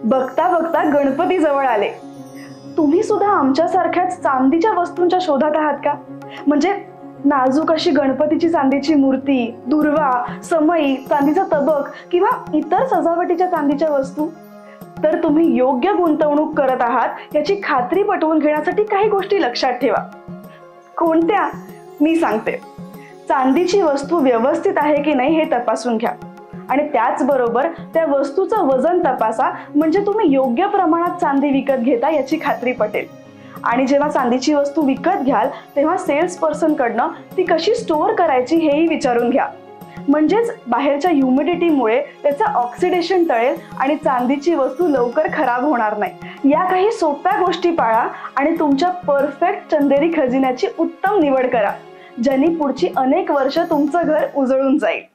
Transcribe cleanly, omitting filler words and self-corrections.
बघता बघता गणपती जवळ आले. तुम्ही सुद्धा आमच्यासारख्याच चांदीच्या वस्तूंच्या शोधात आहात का? म्हणजे नाजूक अशी गणपतीची चांदीची मूर्ती, दुर्वा, समई, चांदीचा तबक किंवा इतर सजावटीच्या चांदीच्या वस्तू. तर तुम्ही योग्य गुंतवणूक करत आहात याची खात्री पटवून घेण्यासाठी काही गोष्टी लक्षात ठेवा. कोणत्या? मी सांगते. चांदीची वस्तू व्यवस्थित आहे की नाही हे तपासून घ्या आणि त्याचबरोबर त्या वस्तूचं वजन तपासा, म्हणजे तुम्ही योग्य प्रमाणात चांदी विकत घेता याची खात्री पटेल. आणि जेव्हा चांदीची वस्तू विकत घ्याल तेव्हा सेल्स पर्सन कडनं ती कशी स्टोअर करायची हेही विचारून घ्या. म्हणजेच बाहेरच्या ह्युमिडिटीमुळे त्याचं ऑक्सिडेशन टळेल आणि चांदीची वस्तू लवकर खराब होणार नाही. या काही सोप्या गोष्टी पाळा आणि तुमच्या परफेक्ट चंदेरी खजिन्याची उत्तम निवड करा, ज्याने पुढची अनेक वर्ष तुमचं घर उजळून जाईल.